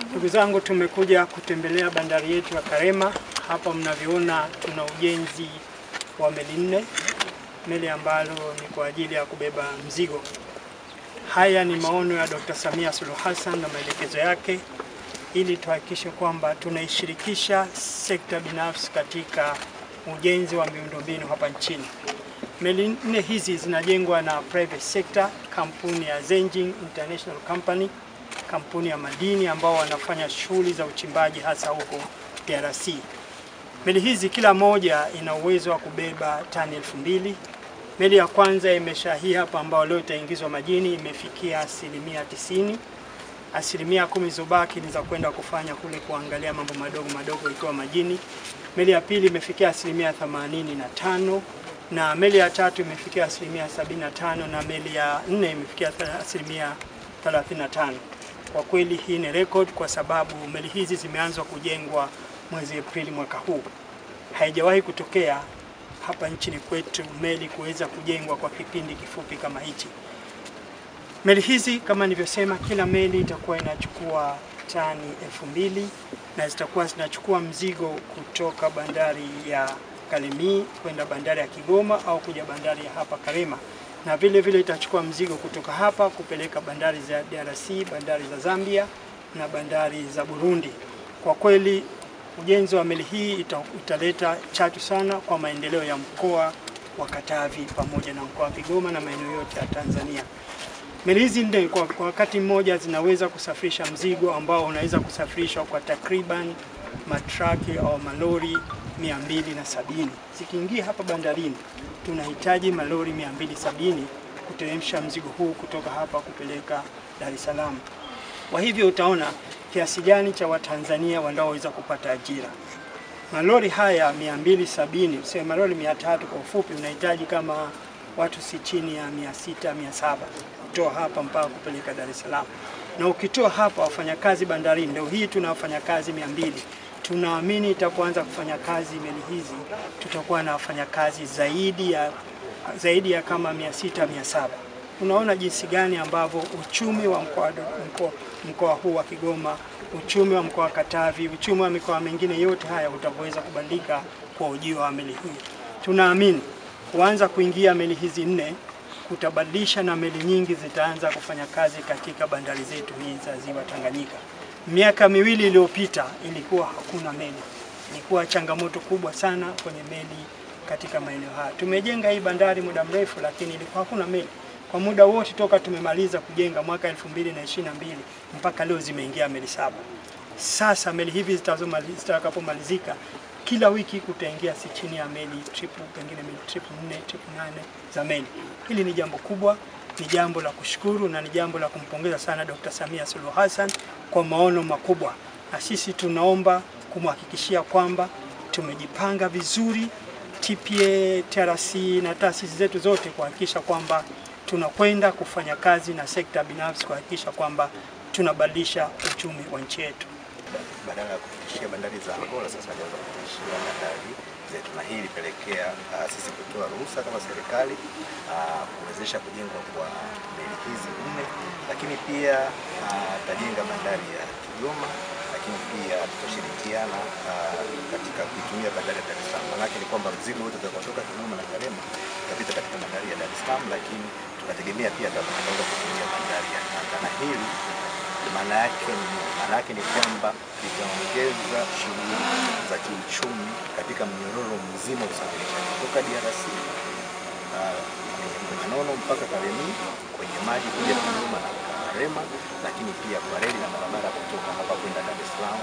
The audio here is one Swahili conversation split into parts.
Ndugu zangu, tumekuja kutembelea bandari yetu ya Karema. Hapa mnavyoona tuna ujenzi wa meli 4, meli ambalo ni kwa ajili ya kubeba mzigo. Haya ni maono ya Dr. Samia Suluhu Hassan na maelekezo yake ili tuhakikishe kwamba tunaishirikisha sekta binafsi katika ujenzi wa miundombinu hapa nchini. Meli 4 hizi zinajengwa na private sector, kampuni ya Zenjing International Company, kampuni ya madini ambao wanafanya shughuli za uchimbaji hasa huko DRC. Meli hizi kila moja ina uwezo wa kubeba tani 2000. Meli ya kwanza hii hapa ambao leo itaingizwa majini imefikia 90%. Asilimia 10 zobaki ni za kwenda kufanya kule kuangalia mambo madogo ikiwa majini. Meli ya pili imefikia 85%, na meli ya tatu imefikia 75%, na meli ya 4 imefikia 35%. Kwa kweli hii ni record kwa sababu meli hizi zimeanza kujengwa mwezi Aprili mwaka huu. Haijawahi kutokea hapa nchini kwetu meli kuweza kujengwa kwa kipindi kifupi kama hichi. Meli hizi kama nilivyosema, kila meli itakuwa inachukua tani 2000 na zitakuwa zinachukua mzigo kutoka bandari ya Kalemi kwenda bandari ya Kigoma au kuja bandari ya hapa Karema, na vile vile itachukua mzigo kutoka hapa kupeleka bandari za DRC, bandari za Zambia na bandari za Burundi. Kwa kweli ujenzi wa meli hii italeta chachu sana kwa maendeleo ya mkoa wa Katavi pamoja na mkoa wa Kigoma na maeneo yote ya Tanzania. Meli hizi ndio kwa wakati mmoja zinaweza kusafirisha mzigo ambao unaweza kusafirishwa kwa takriban matraki au malori 270. Zikiingia hapa bandarini tunahitaji malori 270 kuteremsha mzigo huu kutoka hapa kupeleka Dar es Salaam. Kwa hivyo utaona kiasi gani cha Watanzania wanaoweza kupata ajira. Malori haya 270, sio malori 300 kwa ufupi, unahitaji kama watu si chini ya 600 700 kutoa hapa mpaka kupeleka Dar es Salaam. Na ukitoa hapa wafanyakazi bandarini, leo hii tuna wafanyakazi 200. Tunaamini itapoanza kufanya kazi meli hizi tutakuwa na wafanyakazi zaidi ya kama 600 700. Unaona jinsi gani ambavyo uchumi wa mkoa huu wa Kigoma, uchumi wa mkoa wa Katavi, uchumi wa mikoa mingine yote haya utaweza kubadilika kwa ujio wa meli hii. Tunaamini kuanza kuingia meli hizi 4 kutabadilisha na meli nyingi zitaanza kufanya kazi katika bandari zetu hizi za Ziwa Tanganyika. Miaka 2 iliyopita ilikuwa hakuna meli. Ilikuwa changamoto kubwa sana kwenye meli katika maeneo haya. Tumejenga hii bandari muda mrefu lakini ilikuwa hakuna meli. Kwa muda wote toka tumemaliza kujenga mwaka 2022 mpaka leo zimeingia meli 7. Sasa meli hivi zitakapomalizika kila wiki kutaingia si chini ya meli triple, pengine meli triple 4, triple 8 za meli. Hili ni jambo kubwa, ni jambo la kushukuru na ni jambo la kumpongeza sana Dr. Samia Suluhu Hassan kwa maono makubwa. Na sisi tunaomba kumhakikishia kwamba tumejipanga vizuri, TPA, TRC na taasisi zetu zote kuhakikisha kwamba tunakwenda kufanya kazi na sekta binafsi kuhakikisha kwamba tunabadilisha uchumi wa nchi yetu. Badala ya kufikishia bandari za Angola, sasa ndio kufikishia bandari zetu, na hii ilipelekea sisi kutoa ruhusa kama serikali kuwezesha kujengwa kwa meli hizi 4, lakini pia tutajenga bandari ya Kigoma, lakini pia tutashirikiana katika kutumia bandari ya Dar es Salaam. Maana ni kwamba mzigo wote utakaotoka Kigoma na Karema utapita katika bandari ya Dar es Salaam, lakini tunategemea pia tutaweza kutumia bandari ya Tanga. Na hili maana yake ni kwamba litaongeza shughuli za kiuchumi katika mnyororo mzima wa usafirishaji kutoka DRC Manono mpaka Kalemi kwenye maji kuja Kigoma na Karema, lakini pia kwa reli na barabara kutoka hapa kwenda Dar es Salaam.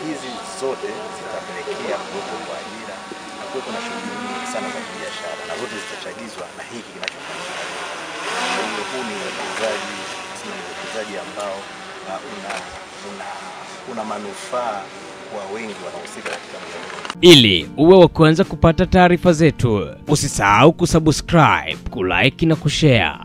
Hizi zote zitapelekea kuwepo kwa ajira na kuwepo na shughuli nyingi sana za biashara, na zote zitachagizwa na hiki kinachofanyika. Huu ni uwekezaji ambao una manufaa kwa wengi wanaohusika katika mjadala. Ili uwe wa kwanza kupata taarifa zetu, usisahau kusubscribe, kulike na kushare.